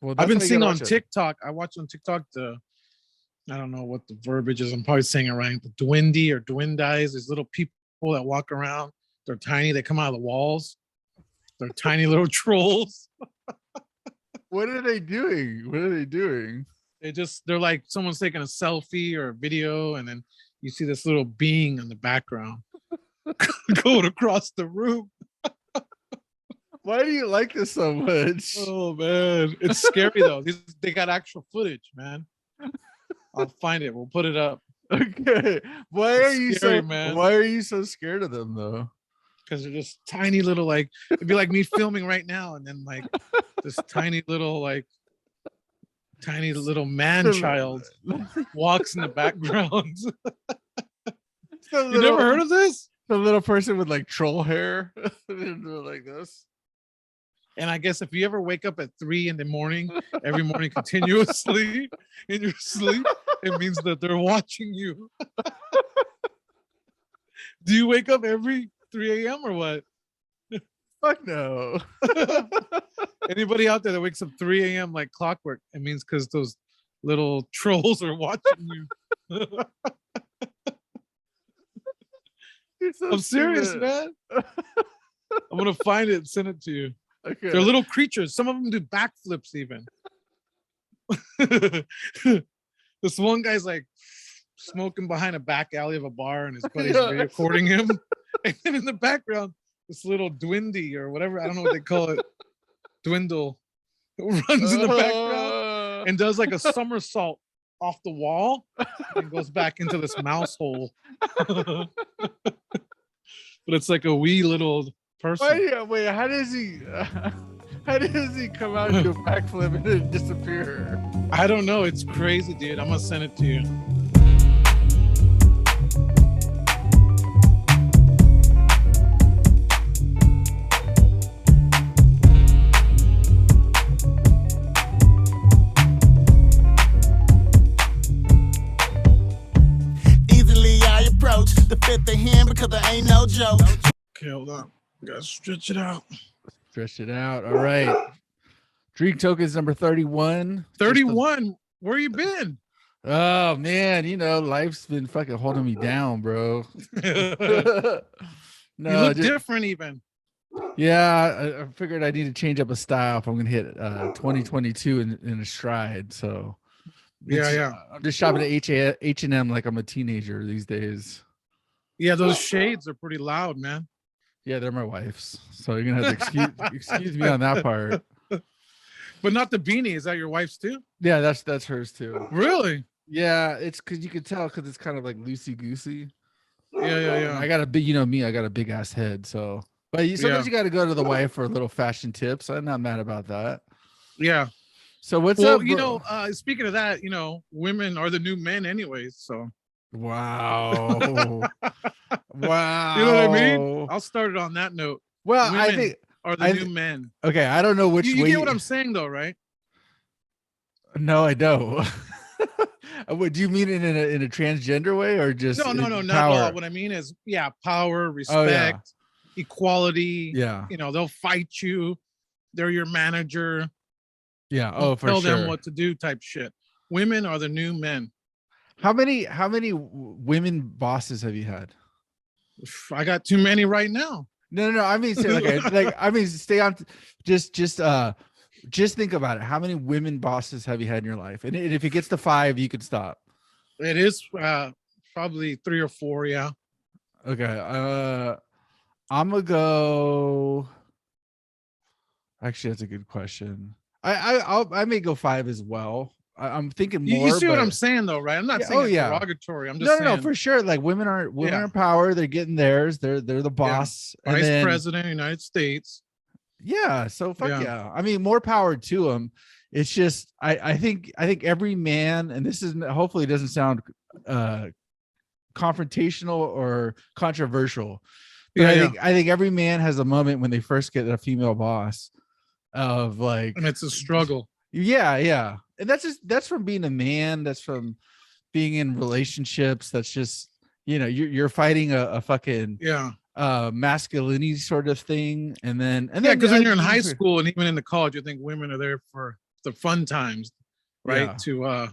Well, I've that's been why you seeing gotta on watch it. TikTok. I watch on TikTok I don't know what the verbiage is. I'm probably saying it right. The duende or duendes, these little people that walk around. They're tiny. They come out of the walls. They're tiny little trolls. What are they doing? What are they doing? They're like someone's taking a selfie or a video, and then you see this little being in the background going across the room. Why do you like this so much? Oh man, it's scary though. They got actual footage, man. I'll find it. We'll put it up. Okay. Why It's are you scary, so man. why are you so scared of them though? Because they're just tiny little, like, it'd be like me filming right now, and then like this tiny little man child walks in the background. You never heard of this? The little person with like troll hair. Like this. And I guess if you ever wake up at 3 a.m, every morning continuously in your sleep, it means that they're watching you. Do you wake up every 3 a.m. or what? Fuck no. Anybody out there that wakes up 3 a.m. like clockwork, it means because those little trolls are watching you. So I'm serious, stupid. man. I'm gonna find it and send it to you. Okay. They're little creatures. Some of them do backflips even. This one guy's like smoking behind a back alley of a bar, and his buddy's recording him. And then in the background, this little duende or whatever, I don't know what they call it, dwindle, runs in the background and does like a somersault off the wall and goes back into this mouse hole. But it's like a wee little person. Wait, how does he come out and do a backflip and then disappear? I don't know. It's crazy, dude. I'm gonna send it to you. Easily I approach the fifth of him because there ain't no joke. Okay, hold on. I gotta stretch it out. Stretch it out. All right. Drink tokens number 31. 31. Where you been? Oh man, life's been fucking holding me down, bro. You look different even. Yeah, I figured I need to change up a style if I'm gonna hit 2022 in a stride. So Yeah. I'm just shopping at H&M like I'm a teenager these days. Yeah, those shades are pretty loud, man. Yeah, they're my wife's. So you're gonna have to excuse me on that part. But not the beanie. Is that your wife's too? Yeah, that's hers too. Really? Yeah, it's because you can tell because it's kind of like loosey goosey. Yeah. I got a big, me, I got a big ass head. So, but sometimes you got to go to the wife for a little fashion tips. I'm not mad about that. Yeah. So what's up? Speaking of that, women are the new men, anyways. So. Wow. Wow. You know what I mean? I'll start it on that note. Well, women I think are the new men. Okay, I don't know which you way. You get what I'm saying, though, right? No, I don't. What do you mean in a transgender way or just no, not at all. What I mean is, power, respect, equality. Yeah, they'll fight you. They're your manager. Yeah. Tell them what to do, type shit. Women are the new men. How many women bosses have you had? I got too many right now. No. I mean, stay on. Just think about it. How many women bosses have you had in your life? And if it gets to 5, you could stop. It is probably 3 or 4. Yeah. Okay. I'm gonna go. Actually, that's a good question. I may go 5 as well. I'm thinking more. You see what I'm saying, though, right? I'm not saying it's derogatory. I'm just saying. No, for sure. Like women are in power. They're getting theirs. They're the boss. Yeah. Vice President of the United States. Yeah. So fuck yeah. I mean, more power to them. It's just I think every man, and this isn't, hopefully it doesn't sound confrontational or controversial, but I think every man has a moment when they first get a female boss of like, and it's a struggle. Yeah. And that's from being a man. That's from being in relationships. That's just, you're fighting a fucking masculinity sort of thing. And then because when you're in high school and even in the college, you think women are there for the fun times, right? Yeah. To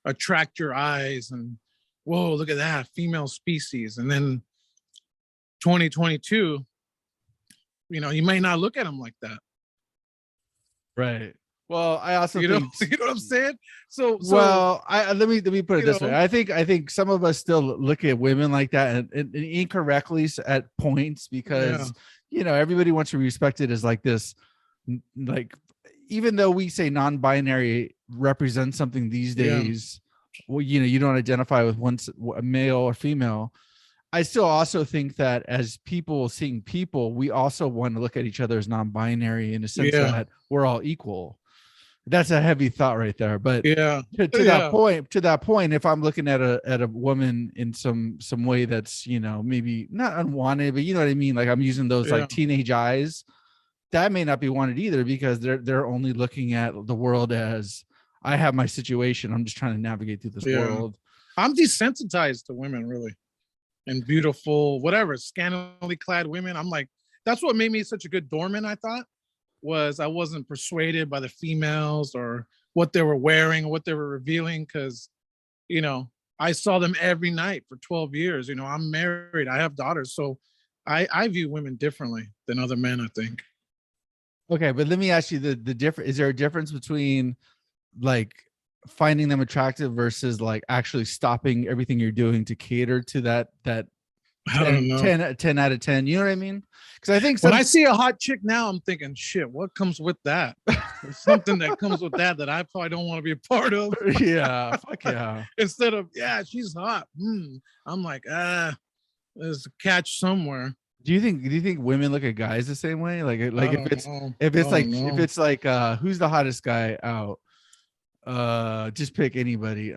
attract your eyes and whoa, look at that female species. And then 2022, you may not look at them like that. Right. Well, I also You know, think you know what I'm saying? So well, I let me put it this way. know. I think some of us still look at women like that and incorrectly at points because everybody wants to be respected as like this, like even though we say non-binary represents something these days, well, you don't identify with one male or female. I still also think that as people seeing people, we also want to look at each other as non-binary in a sense that we're all equal. That's a heavy thought right there, but to that point, if I'm looking at a woman in some way that's maybe not unwanted, but you know what I mean, like I'm using those like teenage eyes, that may not be wanted either because they're only looking at the world as I have my situation, I'm just trying to navigate through this world. I'm desensitized to women, really, and beautiful, whatever, scantily clad women. I'm like, that's what made me such a good doorman. I thought was I wasn't persuaded by the females or what they were wearing or what they were revealing because, I saw them every night for 12 years. I'm married, I have daughters, so I view women differently than other men, I think. Okay, but let me ask you the difference. Is there a difference between like finding them attractive versus like actually stopping everything you're doing to cater to that I don't know. 10 out of 10, you know what I mean? Because I think when I see a hot chick now, I'm thinking, shit, what comes with that? There's something that comes with that I probably don't want to be a part of. Yeah, fuck yeah. Instead of, she's hot. I'm like, there's a catch somewhere. Do you think women look at guys the same way? Like if it's like who's the hottest guy out? Just pick anybody.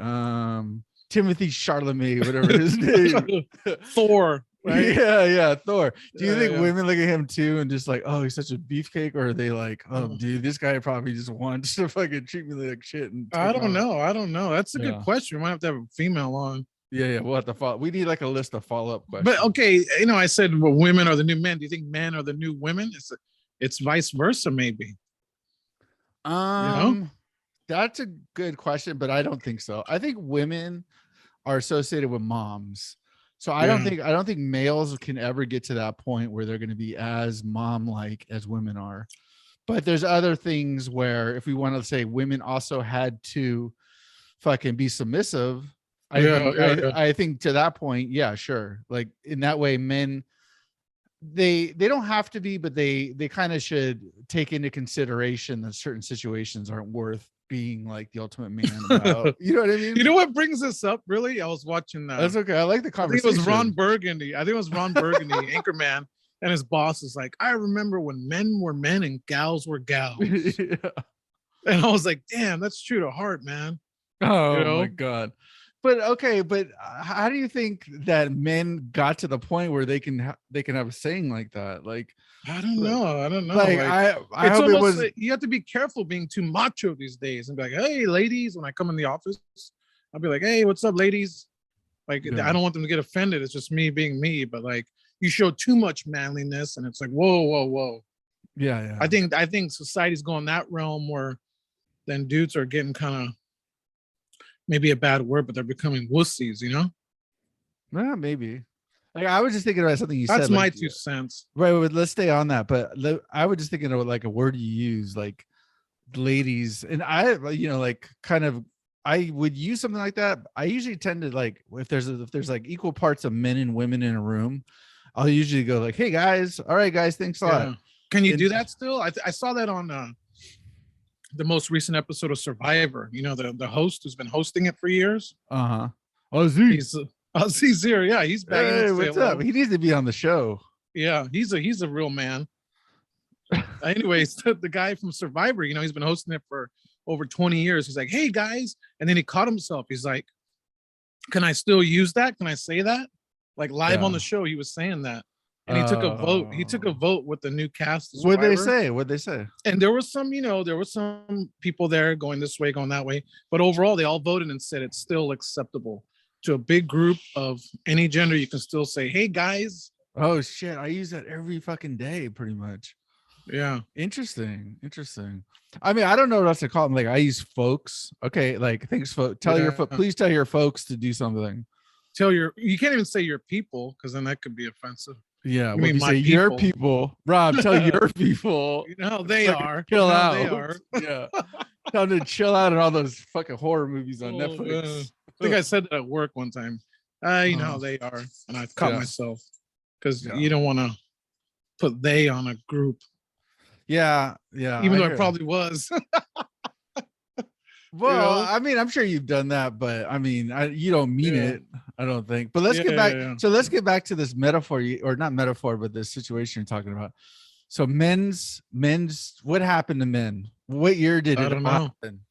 Timothy Chalamet, whatever his name. Thor, right? Yeah, Thor. Do you think women look at him too and just like, oh, he's such a beefcake, or are they like, oh, dude, this guy probably just wants to fucking treat me like shit? And I don't know. That's a good question. We might have to have a female on. Yeah, we'll have to follow. We need like a list of follow-up questions. But okay, I said women are the new men. Do you think men are the new women? It's vice versa, maybe. That's a good question, but I don't think so. I think women are associated with moms. So I don't think males can ever get to that point where they're going to be as mom-like as women are. But there's other things where if we want to say women also had to fucking be submissive, I think to that point, yeah, sure. Like in that way, men, they don't have to be, but they kind of should take into consideration that certain situations aren't worth being like the ultimate man about. You know what I mean? You know what brings this up? Really, I was watching. That's okay. I like the conversation. I think it was Ron Burgundy, Anchorman, and his boss is like, I remember when men were men and gals were gals. And I was like, damn, that's true to heart, man. Oh my god. But okay, but how do you think that men got to the point where they can have a saying like that? Like, I don't know. Like, I it's hope almost it was. like you have to be careful being too macho these days and be like, hey, ladies. When I come in the office, I'll be like, hey, what's up, ladies? Like, I don't want them to get offended. It's just me being me. But like, you show too much manliness, and it's like, whoa. Yeah. I think society's going that realm where then dudes are getting kind of, maybe a bad word, but they're becoming wussies, Yeah, maybe. Like I was just thinking about something you said. That's my 2 cents. Right, let's stay on that. But I was just thinking of like a word you use, like ladies, and I, like kind of, I would use something like that. I usually tend to like if there's like equal parts of men and women in a room, I'll usually go like, hey guys, all right guys, thanks a lot. Can you do that still? I saw that on the most recent episode of Survivor. The host who's been hosting it for years. Oh, Z's here. Yeah, he's back. Hey, what's up? He needs to be on the show. Yeah, he's a real man. Anyways, the guy from Survivor, he's been hosting it for over 20 years. He's like, hey guys, and then he caught himself. He's like, can I still use that? Can I say that? Like live on the show, he was saying that. And he took a vote. He took a vote with the new cast. What'd they say? And there was some people there going this way, going that way. But overall, they all voted and said it's still acceptable to a big group of any gender. You can still say, hey, guys. Oh, shit. I use that every fucking day, pretty much. Yeah. Interesting. I mean, I don't know what else to call them. Like I use folks. Okay, like thanks, folks. Please tell your folks to do something. You can't even say your people because then that could be offensive. Yeah, you mean you my say people. your people, Rob? Tell your people. You know how they are. Chill out. They are. Yeah, tell them to chill out on all those fucking horror movies on Man. Netflix. I think I said that at work one time. You know how they are, and I caught myself because you don't want to put they on a group. Yeah. Even though I probably was. Well, I mean, I'm sure you've done that, but I mean, you don't mean it. I don't think. But let's get back. So let's get back to this metaphor, or not metaphor, but this situation you're talking about. So men's. What happened to men? What year did it happen?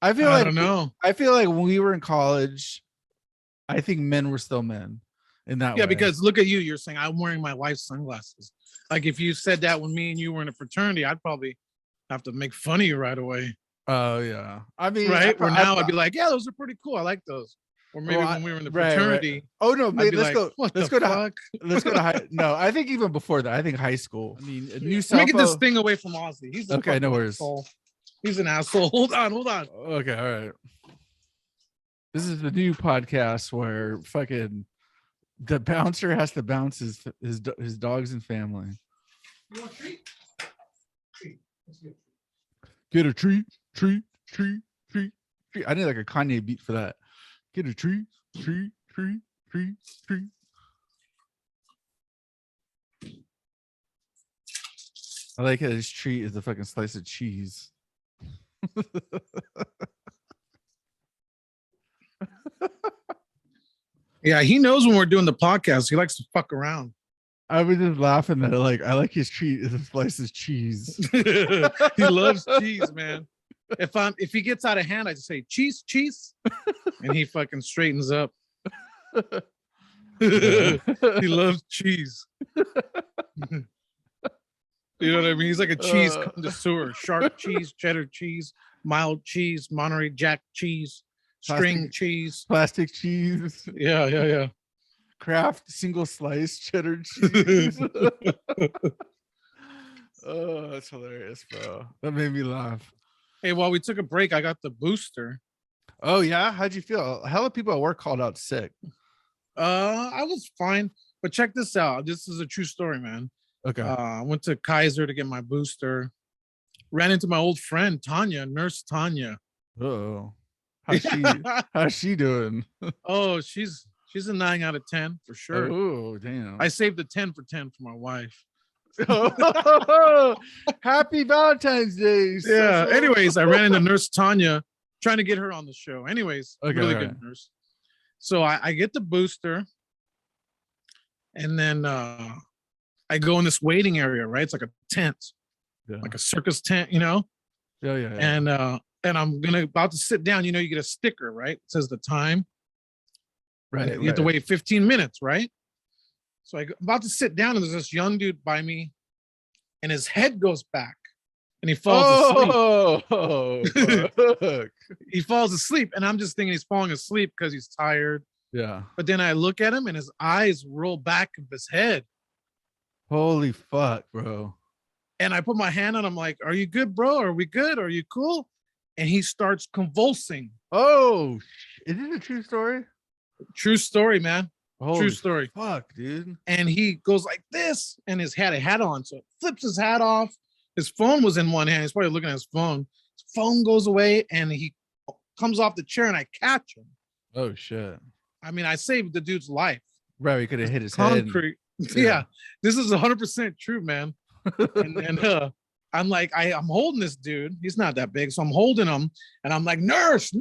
I don't know. I feel like when we were in college, I think men were still men in that way. Yeah, because look at you. You're saying I'm wearing my wife's sunglasses. Like if you said that when me and you were in a fraternity, I'd probably have to make fun of you right away. Oh yeah, I mean, right. Or now I'd be like, yeah, those are pretty cool. I like those. Or maybe when we were in the fraternity. Right. Oh no, maybe let's go. Let's go to high. No, I think even before that. I think high school. I mean, new. Let me get this thing away from Ozzy. He's okay. No worries. Asshole. He's an asshole. Hold on. Okay, all right. This is the new podcast where fucking the bouncer has to bounce his dogs and family. You want a treat? Get a treat. I need like a Kanye beat for that. Get a treat. I like how his treat is a fucking slice of cheese. Yeah, he knows when we're doing the podcast. He likes to fuck around. I was just laughing that I like his treat is a slice of cheese. He loves cheese, man. If he gets out of hand, I just say cheese, and he fucking straightens up. He loves cheese. You know what I mean? He's like a cheese connoisseur. Sharp cheese, cheddar cheese, mild cheese, Monterey Jack cheese, string cheese, plastic cheese. Yeah. Kraft single slice cheddar cheese. Oh, that's hilarious, bro. That made me laugh. Hey, while we took a break, I got the booster. Oh yeah, how'd you feel? Hell of people at work called out sick. I was fine, but check this out. This is a true story, man. Okay. I went to Kaiser to get my booster. Ran into my old friend Tanya, Nurse Tanya. Oh, how's she doing? Oh, she's a 9 out of 10 for sure. Oh, damn. I saved a 10 for 10 for my wife. Happy Valentine's Day. Yeah. Anyways, I ran into Nurse Tanya trying to get her on the show. Anyways, really good nurse. So I get the booster, and then I go in this waiting area, right? It's like a tent, like a circus tent, you know? Yeah. And I'm about to sit down. You know, you get a sticker, right? It says the time. Right. You have to wait 15 minutes, right? So I'm about to sit down, and there's this young dude by me, and his head goes back, and he falls asleep. He falls asleep, and I'm just thinking he's falling asleep because he's tired. Yeah. But then I look at him, and his eyes roll back of his head. Holy fuck, bro. And I put my hand on him like, are you good, bro? Are we good? Are you cool? And he starts convulsing. Oh, is this a true story? True story, man. Holy true story. Fuck, dude. And he goes like this, and his hat, a hat on. So flips his hat off. His phone was in one hand. He's probably looking at his phone. His phone goes away, and he comes off the chair, and I catch him. Oh, shit. I mean, I saved the dude's life. Right, he could have hit his concrete. head. Yeah, this is 100% true, man. and I'm like, I'm holding this dude. He's not that big, so I'm holding him, and I'm like, nurses.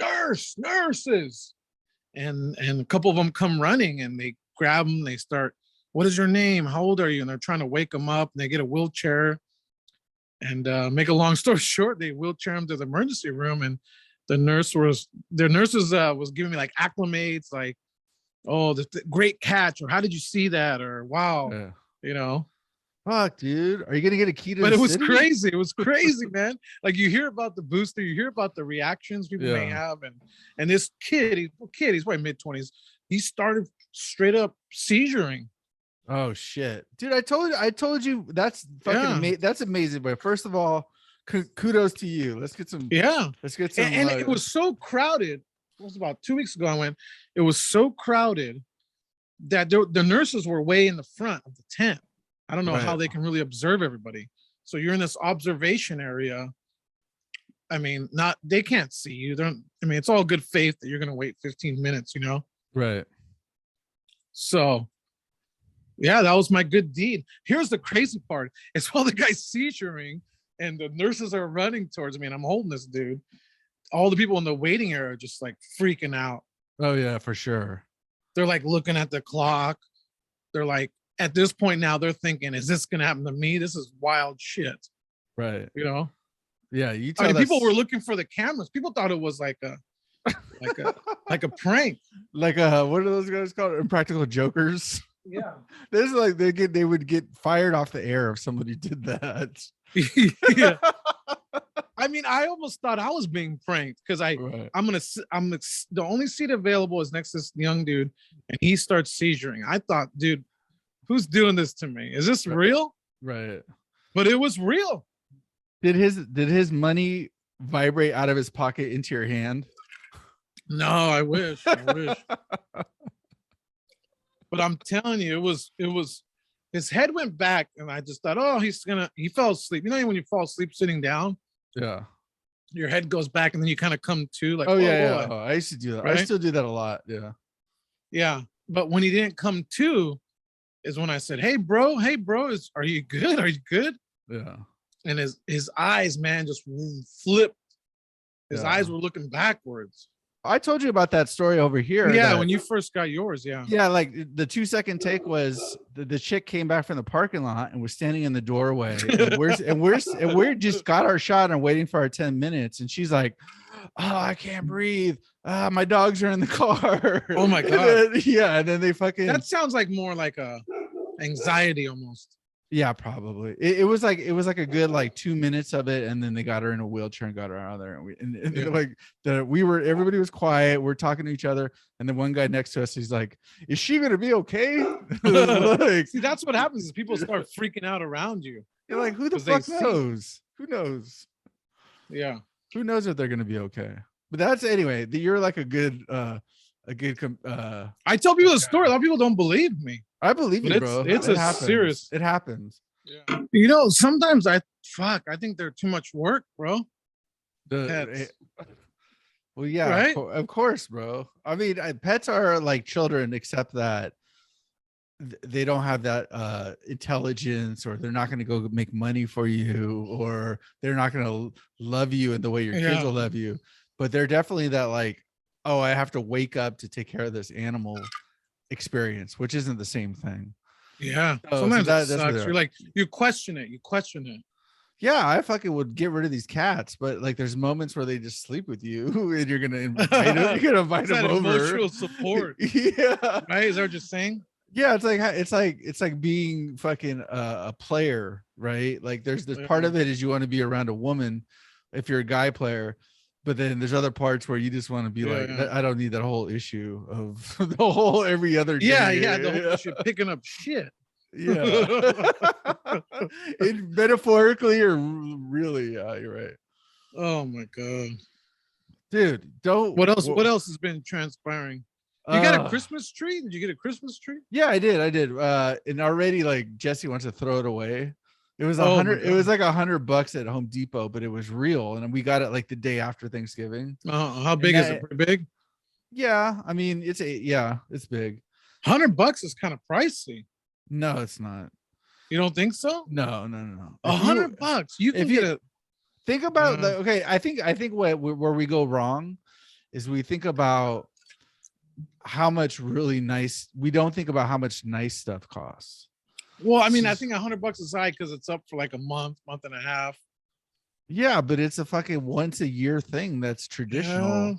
And a couple of them come running, and they grab him. They start, what is your name? How old are you? And they're trying to wake him up, and they get a wheelchair. And make a long story short, they wheelchair him to the emergency room, and the nurses was giving me like acclimates, like, oh, the great catch, or how did you see that, or wow, you know. Fuck, dude. Are you gonna get a key to But the it was city? crazy. It was crazy, man. Like, you hear about the booster, you hear about the reactions people may have, and this kid, he's probably mid-20s. He started straight up seizuring. Oh shit, dude! I told you that's fucking that's amazing. But first of all, kudos to you. Let's get some. Yeah, Let's get some. and it was so crowded. It was about 2 weeks ago. I went. It was so crowded that the nurses were way in the front of the tent. I don't know how Right. they can really observe everybody. So you're in this observation area. I mean, not they can't see you. I mean, it's all good faith that you're going to wait 15 minutes. Right. So, yeah, that was my good deed. Here's the crazy part: it's while the guy's seizuring and the nurses are running towards me, and I'm holding this dude. All the people in the waiting area are just like freaking out. Oh yeah, for sure. They're like looking at the clock. They're like, at this point now, they're thinking, "Is this gonna happen to me? This is wild shit." Right. Yeah. You I tell mean, people were looking for the cameras. People thought it was like a prank. like what are those guys called? Impractical Jokers. Yeah. This is like they would get fired off the air if somebody did that. Yeah. I mean, I almost thought I was being pranked because Right. the only seat available is next to this young dude, and he starts seizuring. I thought, dude, who's doing this to me? Is this real? Right. But it was real. Did his money vibrate out of his pocket into your hand? No, I wish. But I'm telling you, it was his head went back, and I just thought, oh, he fell asleep. You know, when you fall asleep sitting down, Yeah. your head goes back, and then you kind of come to, like, Oh whoa, yeah. whoa. Oh, I used to do that. Right? I still do that a lot. Yeah. Yeah. But when he didn't come to, is when I said, hey bro, are you good? Are you good? Yeah. And his eyes, man, just flipped. His Yeah. eyes were looking backwards. I told you about that story over here. Yeah, when you first got yours, yeah. Yeah, like the 2-second take was the chick came back from the parking lot and was standing in the doorway, and we're just got our shot and waiting for our 10 minutes, and she's like, oh, I can't breathe. My dogs are in the car. Oh my god. And then they fucking. That sounds like more like a anxiety almost. Yeah, probably. It was like a good like 2 minutes of it, and then they got her in a wheelchair and got her out of there. And everybody was quiet. We're talking to each other, and then one guy next to us, he's like, "Is she gonna be okay?" Like, see, that's what happens is people start freaking out around you. You're like, who the fuck knows? Who knows? Yeah. Who knows if they're gonna be okay? But that's anyway. You're like a good. I tell people the story. A lot of people don't believe me. I believe you, bro. It's serious. It happens. Yeah. Sometimes I think they're too much work, bro. Well, yeah, right? Of course, bro. I mean, pets are like children, except that they don't have that intelligence, or they're not going to go make money for you, or they're not going to love you in the way your kids will love you. But they're definitely that like, oh, I have to wake up to take care of this animal experience, which isn't the same thing. Yeah. Sometimes that sucks. You're like, you question it. Yeah, I fucking would get rid of these cats, but like there's moments where they just sleep with you and you're gonna invite them over. Emotional support. Yeah. Right? Is that what you're saying? Yeah, it's like being fucking a player, right? Like there's this part of it is you want to be around a woman if you're a guy player. But then there's other parts where you just want to be I don't need that whole issue of the whole every other day. Yeah, the whole issue picking up shit. Yeah. It metaphorically or really, you're right. Oh my god. Dude, don't. What else has been transpiring? You got a Christmas tree? Did you get a Christmas tree? Yeah, I did. And already like Jesse wants to throw it away. It was $100. It was like $100 at Home Depot, but it was real, and we got it like the day after Thanksgiving. How big is it? Pretty big? Yeah, I mean it's big. $100 is kind of pricey. No, it's not. You don't think so? No. $100. You can get a. Think about okay. I think where we go wrong is we think about how much really nice. We don't think about how much nice stuff costs. Well, I mean, I think $100 is high because it's up for like a month and a half. Yeah, but it's a fucking once a year thing that's traditional. Yeah,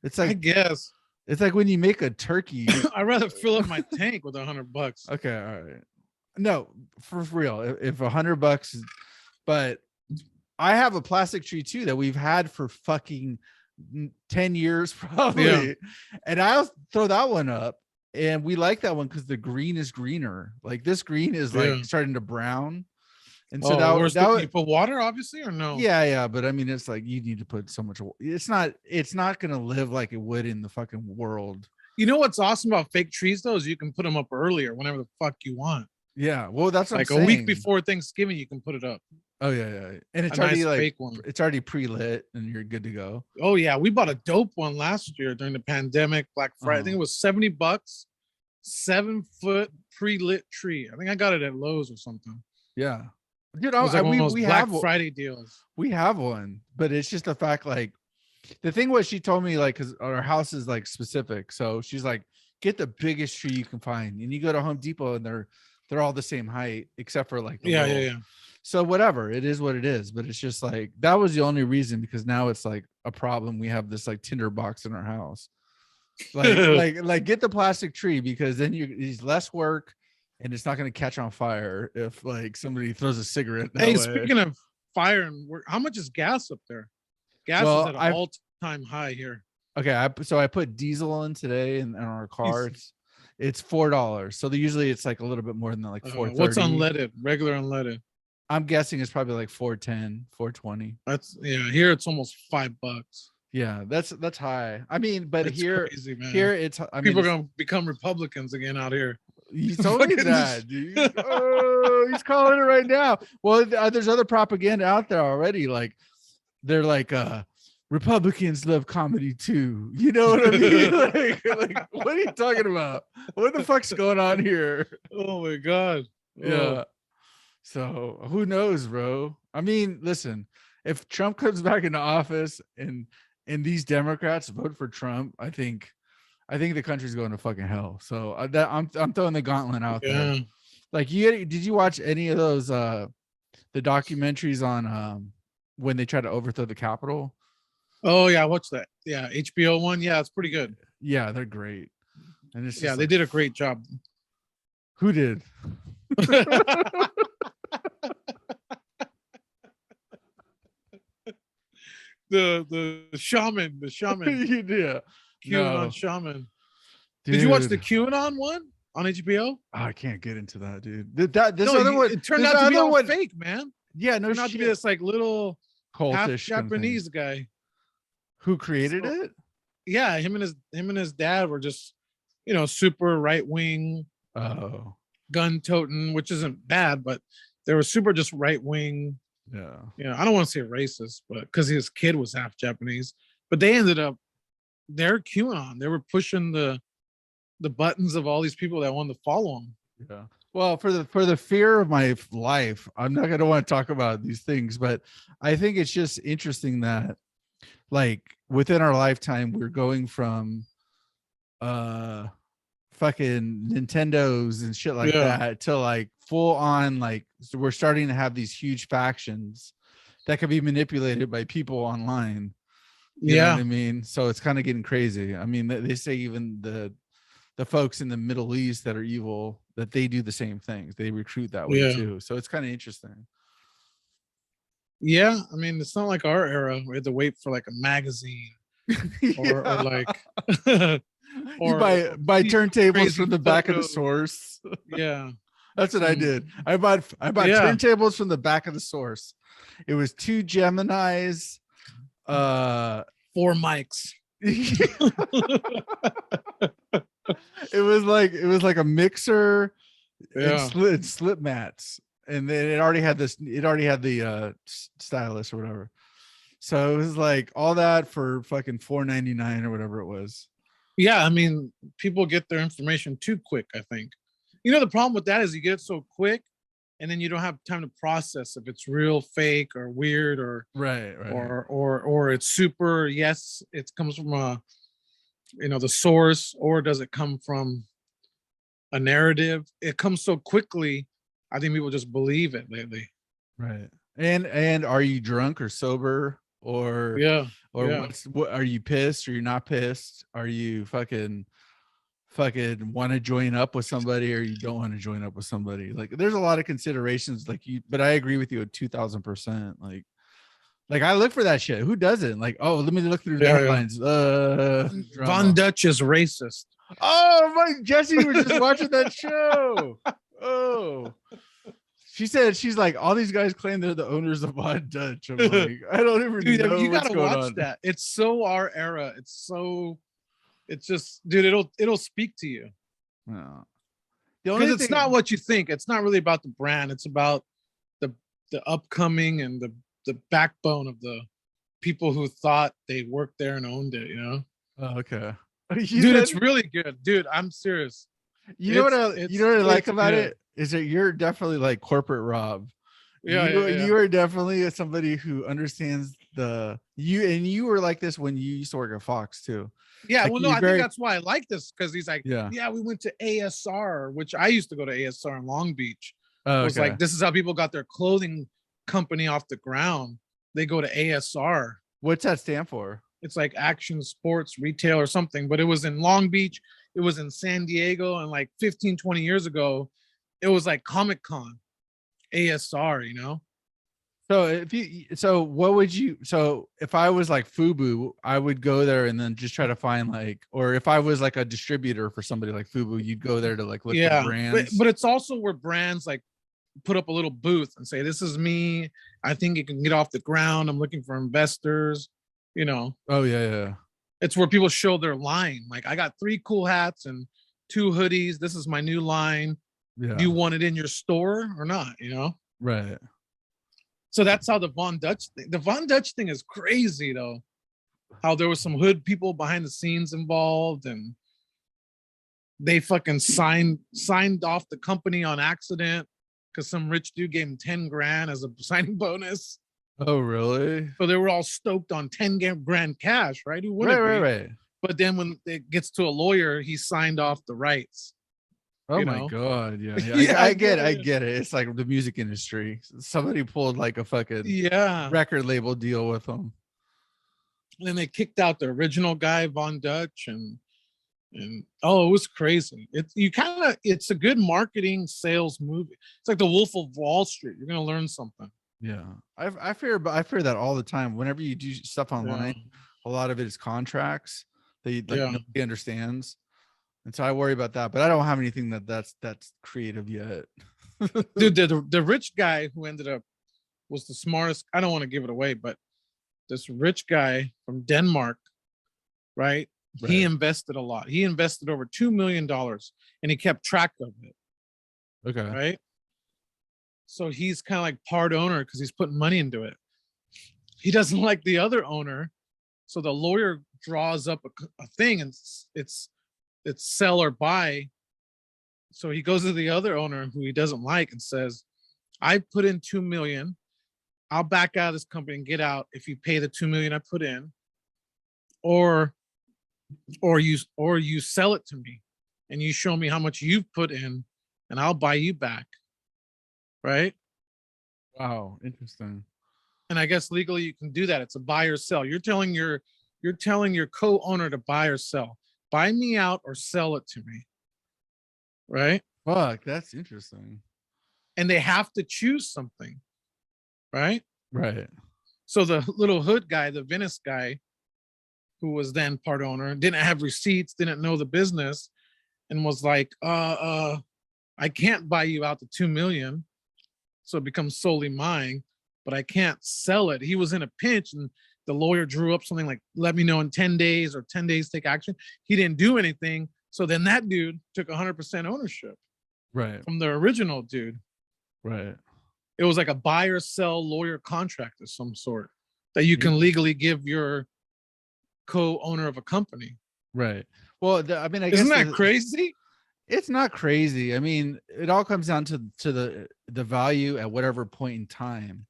it's like, I guess it's like when you make a turkey. I'd rather fill up my tank with $100. Okay, all right. No, for real. If $100, but I have a plastic tree too that we've had for fucking 10 years probably, and I'll throw that one up. And we like that one because the green is greener. Like this green is like starting to brown. And so you put water, obviously, or no? Yeah. But I mean, it's like you need to put so much. It's not gonna live like it would in the fucking world. You know what's awesome about fake trees though is you can put them up earlier, whenever the fuck you want. Yeah, well, that's what like I'm saying. A week before Thanksgiving, you can put it up. Oh yeah, and it's a already nice like fake one. It's already pre-lit, and you're good to go. Oh yeah, we bought a dope one last year during the pandemic, Black Friday. I think it was $70, 7-foot pre-lit tree. I think I got it at Lowe's or something. Yeah, dude, we Black Friday deals. We have one, but it's just the fact, like, the thing was, she told me, like, because our house is like specific, so she's like, get the biggest tree you can find, and you go to Home Depot, and they're all the same height except for like yeah. So whatever, it is what it is. But it's just like that was the only reason, because now it's like a problem. We have this like tinder box in our house. Like get the plastic tree, because then it's less work and it's not going to catch on fire if like somebody throws a cigarette. Hey, speaking of fire and work, how much is gas up there? Gas is at an all-time high here. Okay, so I put diesel in today in our car. It's $4. So usually it's like a little bit more than that, like $4.30. What's unleaded? Regular unleaded. I'm guessing it's probably like $4.10, $4.20. Here it's almost $5. Yeah, that's high. I mean, but it's here crazy, man. Here it's people are gonna become Republicans again out here. You told me that, dude. Oh, he's calling it right now. Well, there's other propaganda out there already. Like they're like Republicans love comedy too. You know what I mean? like what are you talking about? What the fuck's going on here? Oh my god. Yeah. So who knows, bro? I mean, listen, if Trump comes back into office and these Democrats vote for Trump, I think the country's going to fucking hell. So I'm throwing the gauntlet out there. Like, did you watch any of those the documentaries on when they tried to overthrow the Capitol? Oh yeah, I watched that. Yeah, HBO one. Yeah, it's pretty good. Yeah, they're great. And it's they did a great job. Who did? the shaman. Yeah. QAnon shaman. Dude. Did you watch the QAnon one on HBO? Oh, I can't get into that, dude. It turned out to be all fake, man. Yeah, no, it turned out to be this like little cultish Japanese guy who created it. Yeah, him and his dad were just, super right wing. Oh, gun toting, which isn't bad, but they were super just right wing. Yeah. I don't want to say racist, but because his kid was half Japanese, but they ended up they're QAnon. They were pushing the buttons of all these people that wanted to follow him. Yeah. Well, for the fear of my life, I'm not gonna want to talk about these things, but I think it's just interesting that, like, within our lifetime, we're going from fucking Nintendos and shit like that to like full on, like, so we're starting to have these huge factions that can be manipulated by people online. You know what I mean? So it's kind of getting crazy. I mean, they say even the folks in the Middle East that are evil, that they do the same things. They recruit that way too. So it's kind of interesting. Yeah, I mean, it's not like our era. We had to wait for like a magazine or like or buy turntables from the back of the source. Yeah. That's what I did. I bought turntables from the back of the source. It was 2 Geminis, 4 mics. It was like a mixer and slip mats, and then it already had the stylus or whatever. So it was like all that for fucking $4.99 or whatever it was. Yeah, I mean, people get their information too quick, I think. The problem with that is you get it so quick, and then you don't have time to process if it's real, fake, or weird, or right. or it's super. Yes, it comes from the source, or does it come from a narrative? It comes so quickly. I think people just believe it lately. Right. And are you drunk or sober, or what are you pissed or you're not pissed? Are you fucking want to join up with somebody, or you don't want to join up with somebody? Like, there's a lot of considerations, but I agree with you at 2000%. Like I look for that shit. Who doesn't? Like, oh, let me look through the headlines. Von Dutch is racist. Oh my, Jesse was just watching that show. Oh, she said she's like, all these guys claim they're the owners of Von Dutch. I'm like, I don't even Dude, know you what's gotta going watch on. that. It's so our era. It's just, dude, it'll speak to you. No. The Because only it's thing, not what you think. It's not really about the brand. It's about the upcoming and the backbone of the people who thought they worked there and owned it, you know? oh, okay. Dude, it's really good. Dude, I'm serious. You know what I like about good. it is that you're definitely like corporate Rob. Yeah, You are definitely somebody who understands you were like this when you used to work at Fox too. Yeah, Like well, no, you I think that's why I like this, because he's like, yeah. yeah, we went to ASR, which I used to go to ASR in Long Beach. Oh, It was okay. like, this is how people got their clothing company off the ground. They go to ASR. What's that stand for? It's like Action Sports Retail or something, but it was in Long Beach. It was in San Diego. And like 15, 20 years ago, it was like Comic-Con, ASR, you know? So what would you, so if I was like Fubu, I would go there and then just try to find like, or if I was like a distributor for somebody like Fubu, you'd go there to like look for brands. But it's also where brands like put up a little booth and say, this is me. I think it can get off the ground. I'm looking for investors, you know? Oh yeah. It's where people show their line. Like, I got 3 cool hats and 2 hoodies. This is my new line. Yeah. Do you want it in your store or not? You know? Right. So that's how the Von Dutch thing is crazy though. How there was some hood people behind the scenes involved, and they fucking signed off the company on accident because some rich dude gave him 10 grand as a signing bonus. Oh really? So they were all stoked on 10 grand cash, right? Who wouldn't be? Right. But then when it gets to a lawyer, he signed off the rights. Oh my god, yeah. Yeah, I get it. It's like the music industry. Somebody pulled like a fucking record label deal with them. And then they kicked out the original guy, Von Dutch, and oh, it was crazy. It's a good marketing sales movie. It's like the Wolf of Wall Street. You're gonna learn something. Yeah, I fear that all the time. Whenever you do stuff online, a lot of it is contracts that nobody understands. And so I worry about that, but I don't have anything that's creative yet. Dude, the rich guy who ended up was the smartest. I don't want to give it away, but this rich guy from Denmark, right? He invested a lot. He invested over $2 million and he kept track of it. Okay. Right. So he's kind of like part owner because he's putting money into it. He doesn't like the other owner. So the lawyer draws up a thing, and it's sell or buy. So he goes to the other owner who he doesn't like and says, I put in 2 million. I'll back out of this company and get out if you pay the 2 million I put in, or you sell it to me and you show me how much you've put in and I'll buy you back. Right? Wow, interesting. And I guess legally you can do that. It's a buy or sell. You're telling your co-owner to buy or sell. Buy me out or sell it to me. Right? Fuck, that's interesting. And they have to choose something. Right? Right. So the little hood guy, the Venice guy, who was then part owner, didn't have receipts, didn't know the business, and was like, I can't buy you out to 2 million. So it becomes solely mine, but I can't sell it. He was in a pinch, and the lawyer drew up something like, let me know in 10 days or 10 days, take action. He didn't do anything. So then that dude took 100% ownership. Right. From the original dude. Right. It was like a buy or sell lawyer contract of some sort that you can legally give your co-owner of a company. Right. Well, I mean, isn't that crazy? It's not crazy. I mean, it all comes down to the value at whatever point in time.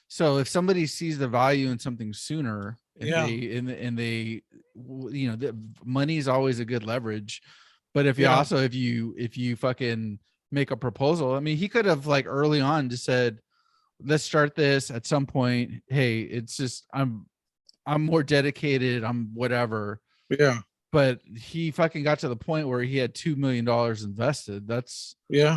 So if somebody sees the value in something sooner, and they the money is always a good leverage. But if you fucking make a proposal, I mean, he could have like early on just said, let's start this at some point. Hey, it's just I'm more dedicated. I'm whatever. Yeah. But he fucking got to the point where he had $2 million invested. That's huge.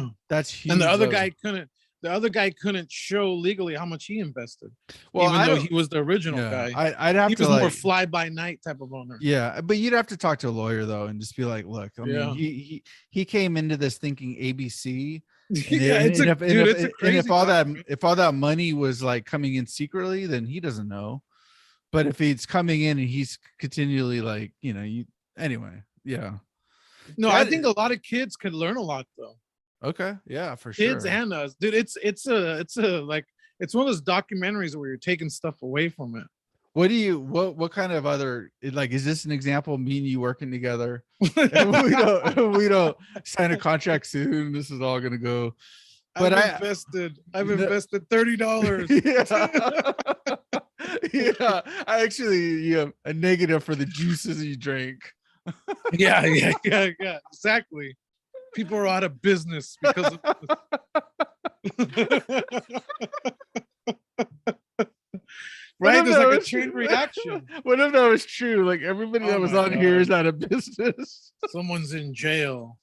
And the other guy couldn't. the other guy couldn't show legally how much he invested, Well, even though he was the original guy. I'd have He to was like more fly by night type of owner. yeah, but you'd have to talk to a lawyer though and just be like, look, I mean, Yeah. he came into this thinking ABC. And, Yeah, and if a crazy if all document. that if all that money was like coming in secretly, then he doesn't know. But if it's coming in and he's continually like, you know, anyway, yeah. No, I think a lot of kids could learn a lot though. Okay, yeah, for Kids sure. and us, dude. It's a like it's one of those documentaries where you're taking stuff away from it. What kind of other, like, is this an example of me and you working together? And we don't sign a contract soon. This is all gonna go. But I've invested $30. Yeah, I actually a negative for the juices you drink. yeah, exactly. People are out of business because of right? There's like a chain reaction. What if that was true? Like everybody that was on here is out of business. Someone's in jail.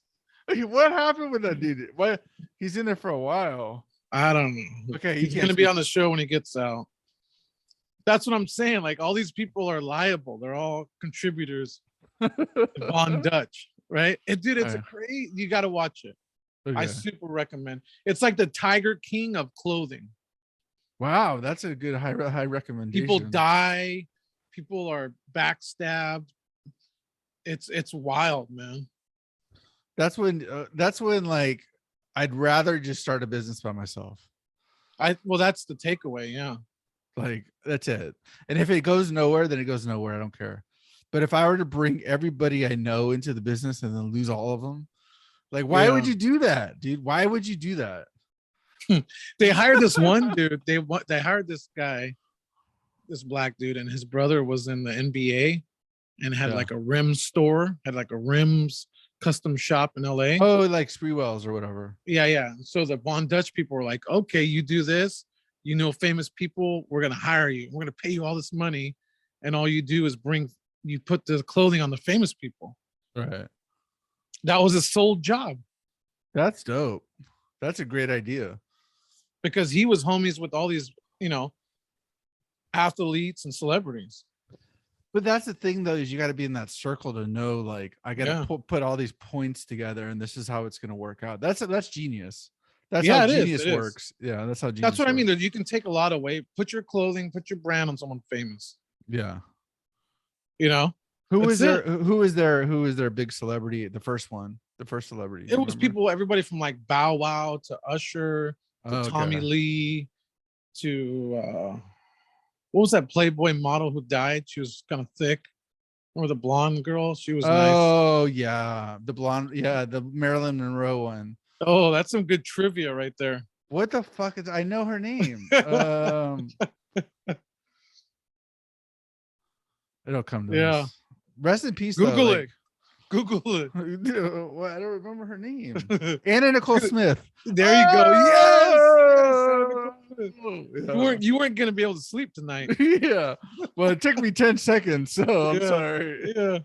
What happened with that dude? What, he's in there for a while. I don't know. Okay, he's gonna be on the show when he gets out. That's what I'm saying. Like all these people are liable. They're all contributors. Von Dutch, right? And dude, it's a crazy. You got to watch it. Okay. I super recommend. It's like the Tiger King of clothing. Wow, that's a good high recommendation. People die. People are backstabbed. It's wild, man. That's when like I'd rather just start a business by myself. Well, that's the takeaway. Yeah. Like that's it. And if it goes nowhere, then it goes nowhere. I don't care. But if I were to bring everybody I know into the business and then lose all of them, like, why would you do that, dude? Why would you do that? They hired this one dude. They hired this guy, this black dude, and his brother was in the NBA and had like a rim store, had like a rims custom shop in LA. Oh, like Spreewells or whatever. Yeah. So the Von Dutch people were like, okay, you do this, you know, famous people, we're gonna hire you. We're gonna pay you all this money, and all you do is you put the clothing on the famous people. Right. That was his sole job. That's dope. That's a great idea. Because he was homies with all these, you know, athletes and celebrities. But that's the thing though, is you got to be in that circle to know, like, I got to put all these points together and this is how it's going to work out. That's genius. That's how genius works. Yeah. That's how genius That's what works. I mean. That you can take a lot away, put your clothing, put your brand on someone famous. Yeah. You know, who is their big celebrity? The first celebrity. It was people, everybody from like Bow Wow to Usher to Tommy Lee to what was that Playboy model who died? She was kind of thick. Remember the blonde girl? She was nice. Oh yeah, the blonde. Yeah, the Marilyn Monroe one. Oh, that's some good trivia right there. What the fuck is? I know her name. It'll come to us. Rest in peace. Google though, it. Google it. Well, I don't remember her name. Anna Nicole Smith. There you go. Yes. You weren't gonna be able to sleep tonight. Yeah. Well, it took me 10 seconds, so I'm sorry. Yeah.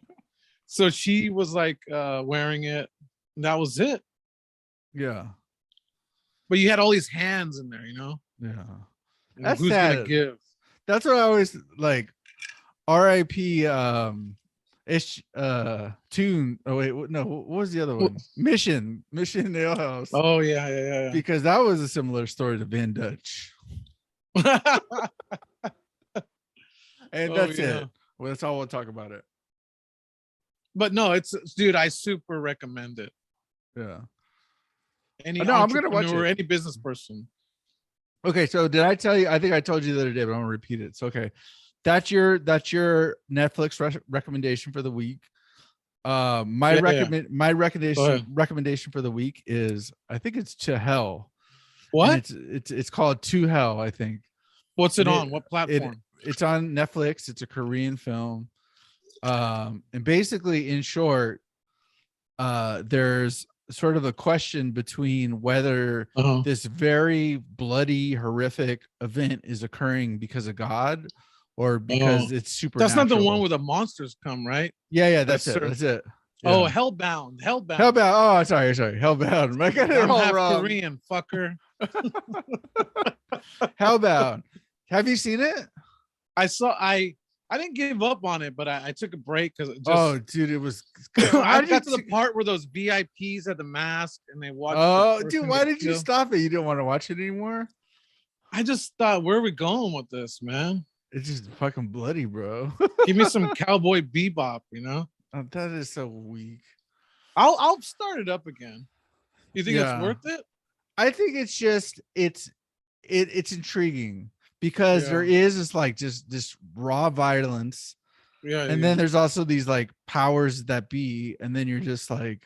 So she was like wearing it, and that was it. Yeah. But you had all these hands in there, you know. Yeah. That's who's gonna give. That's what I always like. R.I.P. Tune. Oh wait, no. What was the other one? Mission Ale House. Oh yeah. Because that was a similar story to Van Dutch. And that's it. Well, that's all we'll talk about it. But no, dude, I super recommend it. Yeah. I'm gonna watch it. Any business person. Okay, so did I tell you? I think I told you the other day, but I'm gonna repeat it. So okay. That's your Netflix recommendation for the week. My recommendation for the week is, I think it's To Hell. What? It's called To Hell, I think. What's it on? What platform? It's on Netflix. It's a Korean film. And basically, in short, there's sort of a question between whether this very bloody, horrific event is occurring because of God or because it's supernatural. That's not the one where the monsters come, right? Yeah, that's it. That's it. Yeah. Oh, Hellbound. Oh, sorry. Hellbound. I got it all wrong. Korean fucker. Hellbound. Have you seen it? I didn't give up on it, but I took a break because it just Oh, dude, it was. I got to the part where those VIPs had the mask and they watched. Oh, dude, why did you stop it? You didn't want to watch it anymore? I just thought, where are we going with this, man? It's just fucking bloody, bro. Give me some Cowboy Bebop, you know? Oh, that is so weak. I'll start it up again. You think it's worth it? I think it's just it's intriguing because there is this raw violence. Yeah. And then there's also these like powers that be, and then you're just like,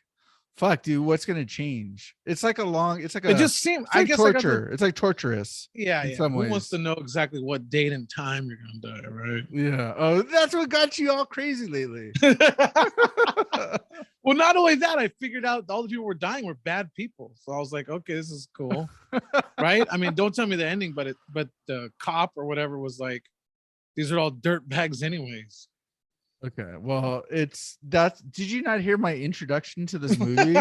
fuck, dude, what's gonna change? It's like it just seemed, I guess, torture. It's like torturous. Yeah. In some ways. Who wants to know exactly what date and time you're gonna die, right? Yeah. Oh, that's what got you all crazy lately. Well, not only that, I figured out all the people were dying were bad people. So I was like, okay, this is cool. Right? I mean, don't tell me the ending, but the cop or whatever was like, these are all dirt bags anyways. Okay, well, did you not hear my introduction to this movie?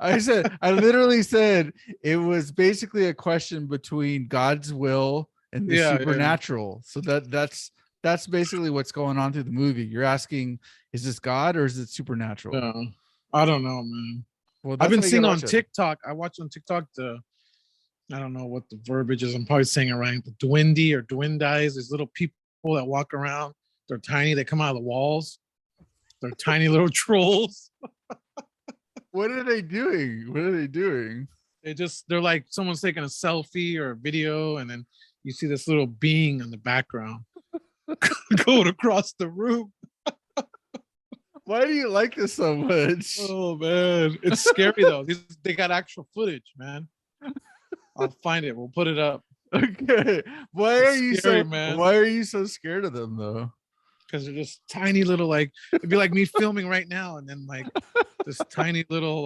I literally said it was basically a question between God's will and the supernatural. So that's basically what's going on through the movie. You're asking, is this God or is it supernatural? No, I don't know, man. Well, I've been seeing on TikTok. I watched on TikTok I don't know what the verbiage is. I'm probably saying it right. The duende or duendes, these little people that walk around. They're tiny. They come out of the walls. They're tiny little trolls. What are they doing? They're like someone's taking a selfie or a video, and then you see this little being in the background going across the room. Why do you like this so much? Oh man, it's scary though. They got actual footage, man. I'll find it. We'll put it up. Okay. Why man. Why are you so scared of them though? Because they're just tiny little, like, it'd be like me filming right now, and then like this tiny little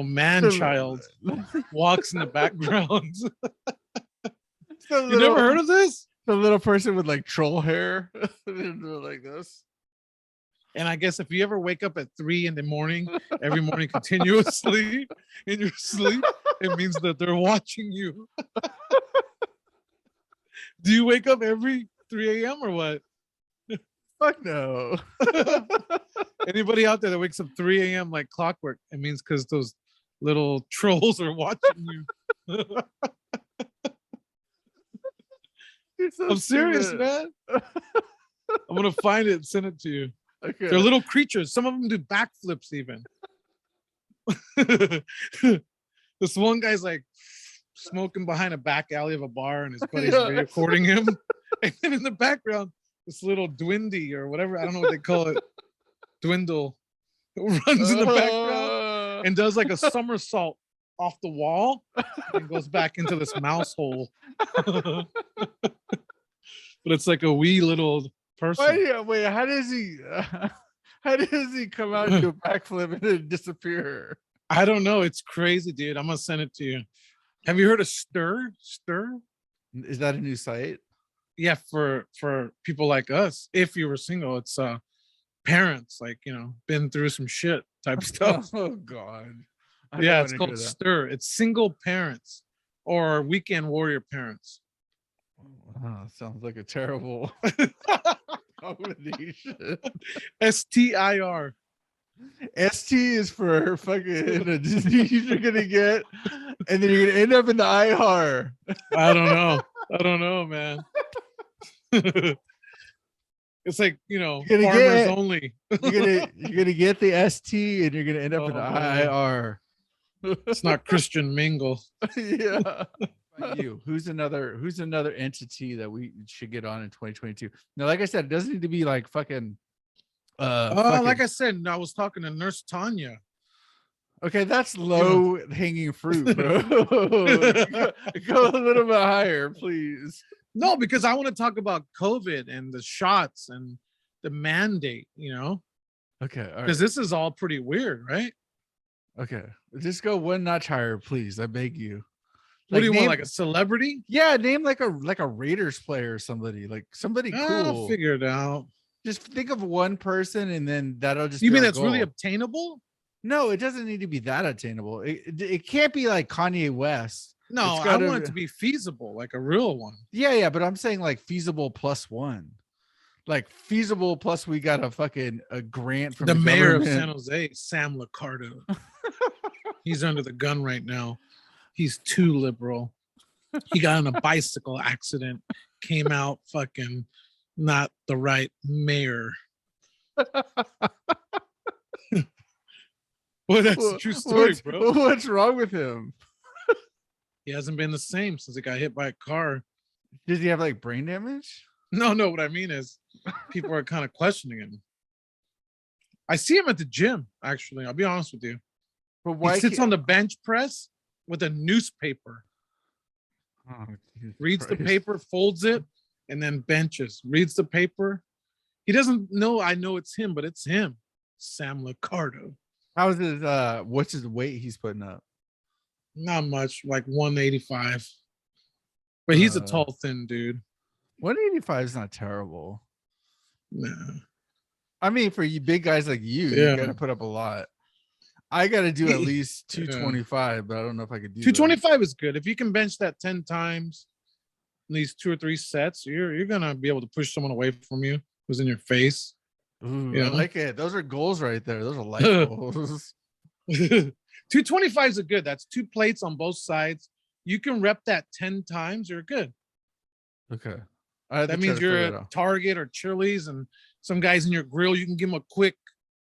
man child walks in the background. You never heard of this? The little person with like troll hair. Like this. And I guess if you ever wake up at 3 a.m, every morning continuously in your sleep, it means that they're watching you. Do you wake up every 3 a.m. or what? Fuck no. Anybody out there that wakes up 3 a.m. like clockwork, it means because those little trolls are watching you. I'm serious, man. I'm gonna find it and send it to you. Okay. They're little creatures. Some of them do backflips even. This one guy's like smoking behind a back alley of a bar, and his buddy's recording him. And then in the background, this little duende or whatever, I don't know what they call it, dwindle, runs in the background and does like a somersault off the wall and goes back into this mouse hole. But it's like a wee little person. Wait, how does he come out and do a backflip and then disappear? I don't know. It's crazy, dude. I'm gonna send it to you. Have you heard of Stir? Is that a new site? Yeah, for people like us. If you were single, it's parents, like, been through some shit type stuff. Oh God. Yeah, it's called Stir. It's single parents or weekend warrior parents. Oh, sounds like a terrible combination. STIR. ST is for fucking a disease you're gonna get, and then you're gonna end up in the IR. I don't know, man. It's like, farmers only. You're gonna get the ST, and you're gonna end up in the IR. It's not Christian mingle. Yeah. Who's another entity that we should get on in 2022? Now, like I said, it doesn't need to be like fucking like I said, I was talking to Nurse Tanya. Okay, that's low hanging fruit, bro. Go a little bit higher, please. No, because I want to talk about COVID and the shots and the mandate, Okay, because this is all pretty weird, right? Okay, just go one notch higher, please. I beg you. What do you want, like a celebrity? Yeah, name like a Raiders player or somebody, like somebody cool. I'll figure it out. Just think of one person, and then that'll just. You mean that's really obtainable? No, it doesn't need to be that attainable. It can't be like Kanye West. No, It's I gotta want it to be feasible, like a real one. Yeah, but I'm saying like feasible +1. Like feasible plus we got a grant from The the mayor of government. San Jose, Sam Licardo. He's under the gun right now. He's too liberal. He got in a bicycle accident, came out fucking not the right mayor. Well, that's a true story, bro. What's wrong with him? He hasn't been the same since he got hit by a car. Does he have like brain damage? No, what I mean is people are kind of questioning him. I see him at the gym, actually. I'll be honest with you. But why he sits on the bench press with a newspaper. Oh, reads the paper, folds it, and then benches. Reads the paper. He doesn't know I know it's him, but it's him. Sam Licardo. How is his what's his weight he's putting up? Not much, like 185. But he's a tall, thin dude. 185 is not terrible. Nah. I mean, for you big guys like you, you gotta put up a lot. I gotta do at least 225, but I don't know if I could do 225 is good. If you can bench that 10 times, at least 2 or 3 sets, you're gonna be able to push someone away from you who's in your face. Ooh, I like it. Those are goals right there. Those are life goals. 225 is good. That's 2 plates on both sides. You can rep that 10 times, you're good. Okay. That means you're at Target or Chili's and some guys in your grill, you can give them a quick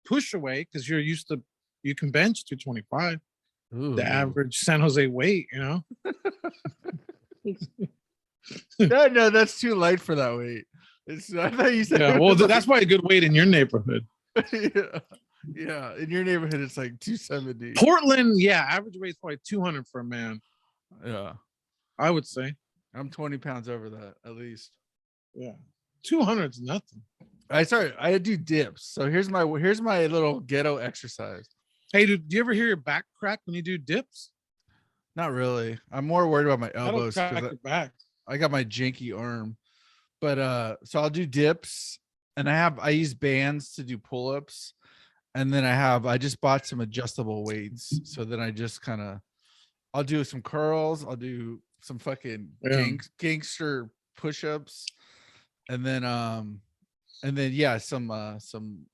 push away because you're used to, you can bench 225. Ooh. The average San Jose weight, you know? No, that's too light for that weight. I thought you said. Yeah, well, that's probably a good weight in your neighborhood. Yeah, in your neighborhood, it's like 270. Portland, yeah, average weight is probably 200 for a man. Yeah, I would say. I'm 20 pounds over that at least. Yeah, 200 is nothing. I do dips. So here's my little ghetto exercise. Hey, do you ever hear your back crack when you do dips? Not really. I'm more worried about my elbows because I got my janky arm. But so I'll do dips, and I use bands to do pull-ups, and then I just bought some adjustable weights. So then I just I'll do some curls, I'll do some fucking gangster push-ups, and then some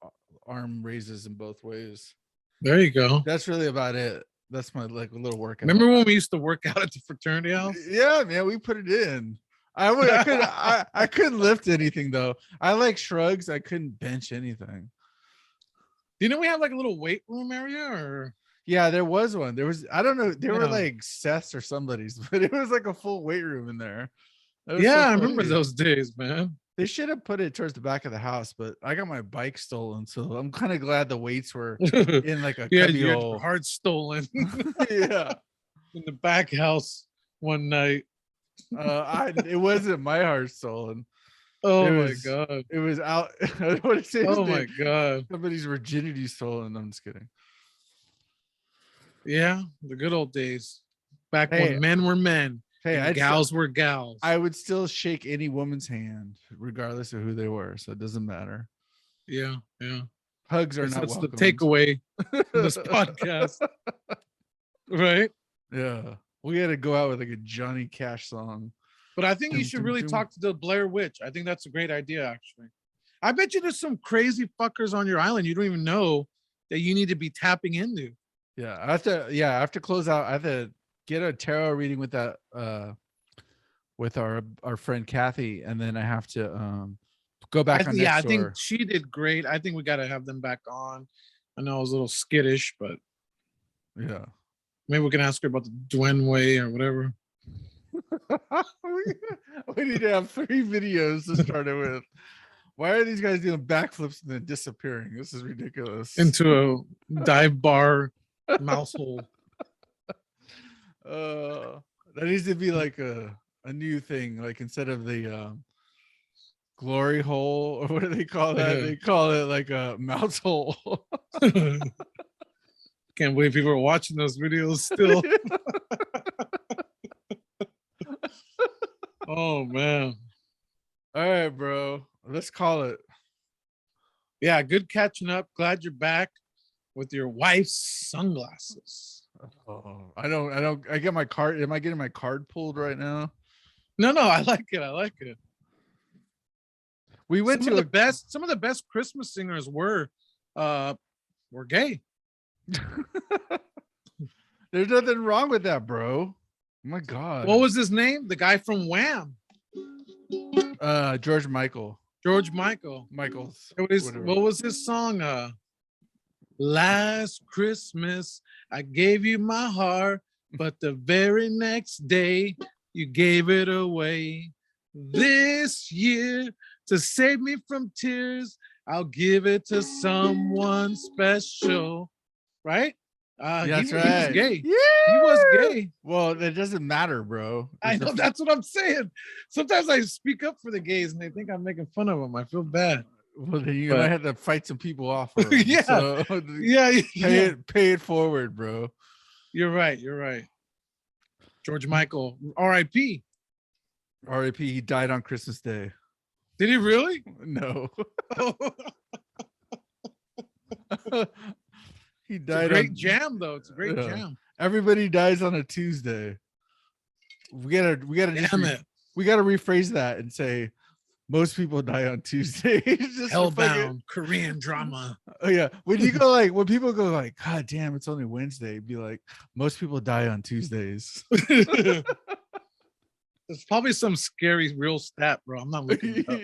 arm raises in both ways. There you go. That's really about it. That's my like little workout. Remember when we used to work out at the fraternity house? Yeah, man, we put it in. I couldn't lift anything though. I like shrugs. I couldn't bench anything. Do you know we have like a little weight room area or? Yeah, there was one. There was, I don't know. They were like Seth's or somebody's, but it was like a full weight room in there. Yeah, I remember those days, man. They should have put it towards the back of the house, but I got my bike stolen, so I'm kind of glad the weights were in like a your heart stolen. Yeah, in the back house one night. It wasn't my heart stolen. Oh my god! It was out. I want to say. Oh my god! Somebody's virginity stolen. I'm just kidding. Yeah, the good old days, back when men were men. Hey, gals were gals. I would still shake any woman's hand, regardless of who they were. So it doesn't matter. Yeah. Hugs are not welcome. That's the takeaway from this podcast, right? Yeah, we got to go out with like a Johnny Cash song. But I think you should really talk to the Blair Witch. I think that's a great idea, actually. I bet you there's some crazy fuckers on your island you don't even know that you need to be tapping into. Yeah, I have to close out. I have to get a tarot reading with that with our friend Kathy, and then I have to go back on I think she did great. I think we got to have them back on. I know I was a little skittish, but yeah, maybe we can ask her about the Duenway or whatever. We need to have 3 videos to start it with. Why are these guys doing backflips and then disappearing? This is ridiculous. Into a dive bar mouse hole. That needs to be like a new thing. Like instead of the glory hole, or what do they call that? They call it like a mouse hole. Can't believe people are watching those videos still. Oh man. All right, bro. Let's call it. Yeah, good catching up. Glad you're back. with your wife's sunglasses. Oh, I get my card. Am I getting my card pulled right now? No, I like it. I like it. We went Some to some of the best Christmas singers were gay. There's nothing wrong with that, bro. Oh my God. What was his name? The guy from Wham. George Michael. George Michael. Michaels. What was his song? Last Christmas I gave you my heart, but the very next day you gave it away. This year, to save me from tears, I'll give it to someone special. Right? That's right. He was gay. Yeah. He was gay. Well, that doesn't matter, bro. I know, that's what I'm saying. Sometimes I speak up for the gays and they think I'm making fun of them. I feel bad. Well, then you're gonna have to fight some people off. Yeah. So, pay it forward, bro. You're right. George Michael, R.I.P. R.I.P. He died on Christmas Day. Did he really? No. He died. It's a great jam, though. It's a great jam. Everybody dies on a Tuesday. We gotta Damn it. We gotta rephrase that and say most people die on Tuesday. Hellbound Korean drama. Oh yeah. When people go like, God damn, it's only Wednesday, be like, most people die on Tuesdays. There's probably some scary real stat, bro. I'm not looking it up.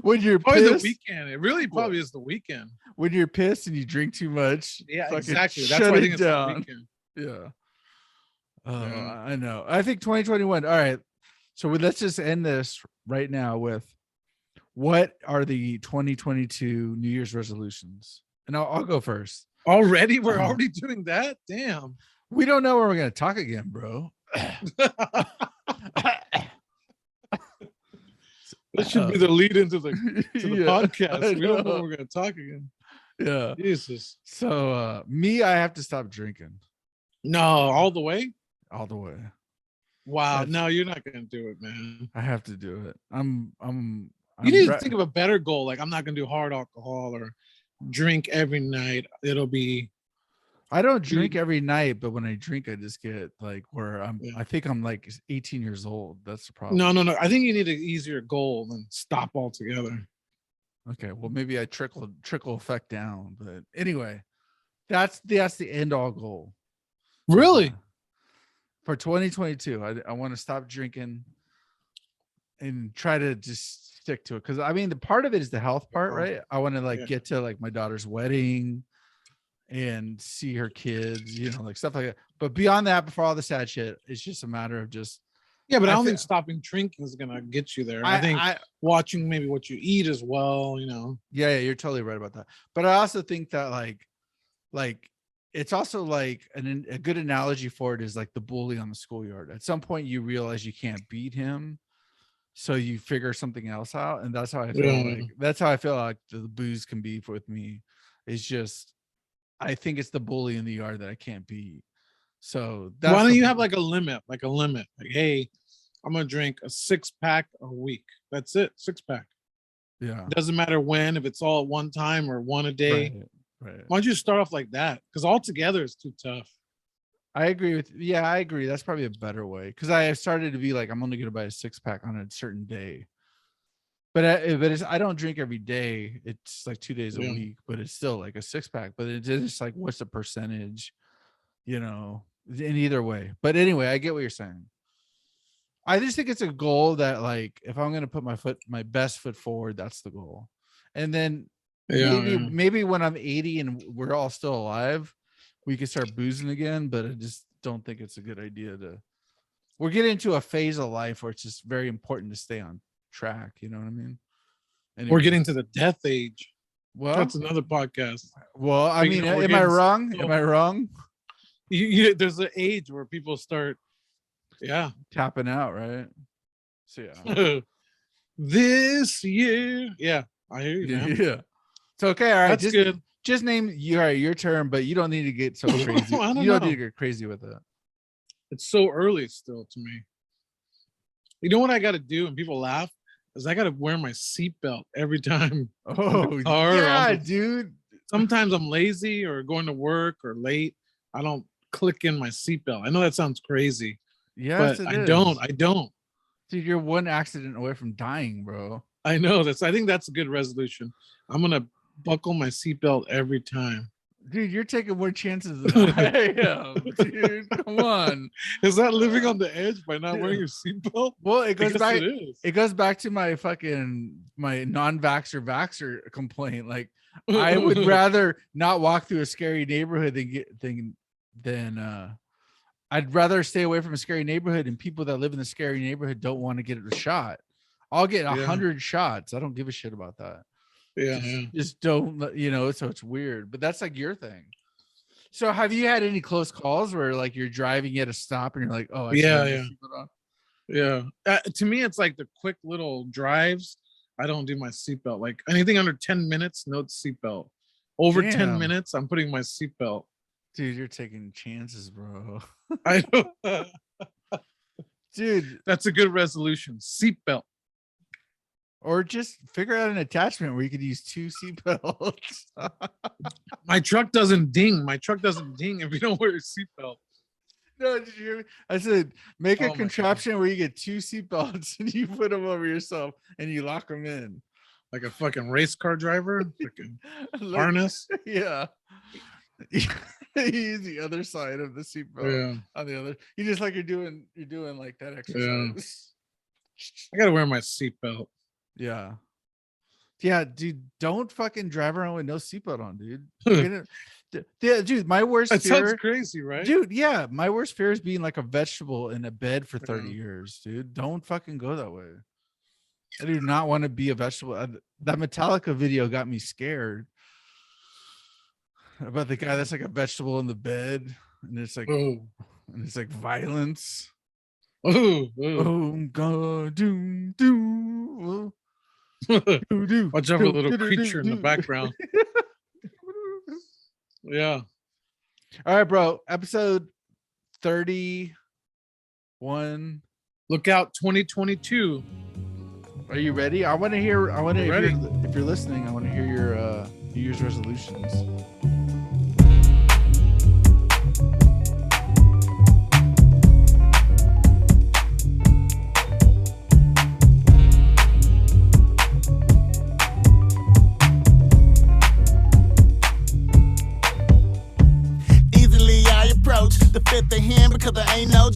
When you're probably pissed, the weekend. It really probably is the weekend. When you're pissed and you drink too much. Yeah, exactly. That's why I think it's the weekend. Yeah. I know. I think 2021. All right. So let's just end this right now with what are the 2022 New Year's resolutions? And I'll go first. Already? We're already doing that? Damn. We don't know when we're going to talk again, bro. This should be the lead into the podcast. We don't know when we're going to talk again. Yeah. Jesus. So I have to stop drinking. No, all the way? All the way. Wow. No, you're not going to do it, man. I have to do it. You need to think of a better goal. Like, I'm not going to do hard alcohol or drink every night. I don't drink every night, but when I drink, I just get like where I think I'm like 18 years old. That's the problem. No. I think you need an easier goal than stop altogether. Okay. Well, maybe I trickle effect down, but anyway, that's the end all goal. Really? For 2022, I want to stop drinking and try to just stick to it. Cause I mean, the part of it is the health part, right? I want to get to like my daughter's wedding and see her kids, like stuff like that. But beyond that, before all the sad shit, it's just a matter of just. Yeah, but I don't think stopping drinking is going to get you there. I think watching maybe what you eat as well, Yeah, you're totally right about that. But I also think that like it's also like a good analogy for it is like the bully on the schoolyard. At some point you realize you can't beat him. So you figure something else out. And that's how I feel that's how I feel like the booze can be with me. It's just, I think it's the bully in the yard that I can't beat. So that's why don't you have like a limit? Like, hey, I'm going to drink a 6-pack a week. That's it. 6-pack. Yeah. It doesn't matter when, if it's all at one time or one a day. Right. Why don't you start off like that? Because altogether it's too tough. I agree. That's probably a better way. Because I started to be like, I'm only going to buy a 6-pack on a certain day. But I don't drink every day. It's like 2 days a week, but it's still like a 6-pack. But it's just like, what's the percentage, in either way. But anyway, I get what you're saying. I just think it's a goal that like, if I'm going to put my best foot forward, that's the goal. And then maybe when I'm 80 and we're all still alive, we can start boozing again. But I just don't think it's a good idea we're getting into a phase of life where it's just very important to stay on track. You know what I mean? Anyway. We're getting to the death age. Well, that's another podcast. Well, I mean, am I wrong? Am I wrong? There's an age where people start tapping out, right? So this year, I hear you, man. Yeah, it's okay. All right, that's good. Just name your term, but you don't need to get so crazy. You don't need to get crazy with it. It's so early still to me. You know what I got to do, and people laugh. is I gotta wear my seatbelt every time. Oh car or yeah, on the- dude. Sometimes I'm lazy or going to work or late. I don't click in my seatbelt. I know that sounds crazy, Yes, but it I is. don't. Dude, you're one accident away from dying, bro. I know I think that's a good resolution. I'm gonna buckle my seatbelt every time. Dude, you're taking more chances than I am, dude. Come on. Is that living on the edge by not wearing your seatbelt? Well, it I goes guess back. it is. It goes back to my non-vaxxer vaxxer complaint. Like, I would rather not walk through a scary neighborhood than I'd rather stay away from a scary neighborhood, and people that live in the scary neighborhood don't want to get a shot. I'll get 100 shots. I don't give a shit about that. Just don't, so it's weird, but that's like your thing. So have you had any close calls where like you're driving at a stop and you're like, oh, yeah. To me, it's like the quick little drives. I don't do my seatbelt. Like anything under 10 minutes, no seatbelt. Over 10 minutes, I'm putting my seatbelt. Dude, you're taking chances, bro. I know. Dude, that's a good resolution. Seatbelt. Or just figure out an attachment where you could use 2 seatbelts. My truck doesn't ding. If you don't wear a seatbelt. No, did you hear me? I said, make a contraption where you get 2 seatbelts and you put them over yourself and you lock them in. Like a fucking race car driver? Fucking harness? Yeah. You use the other side of the seatbelt on the other. You just like you're doing like that exercise. I gotta wear my seatbelt. Yeah, dude, don't fucking drive around with no seatbelt on, dude. Yeah, dude, my worst fear. Sounds crazy, right? Dude, yeah, my worst fear is being like a vegetable in a bed for 30 years, dude. Don't fucking go that way. I do not want to be a vegetable. That Metallica video got me scared about the guy that's like a vegetable in the bed, and it's like, violence. Oh God, doom. Watch out for a little creature in the background. Yeah. All right, bro. Episode 31. Look out, 2022. Are you ready? I want to hear. If you're listening, I want to hear your New Year's resolutions. Easily I approach the fifth of him because there ain't no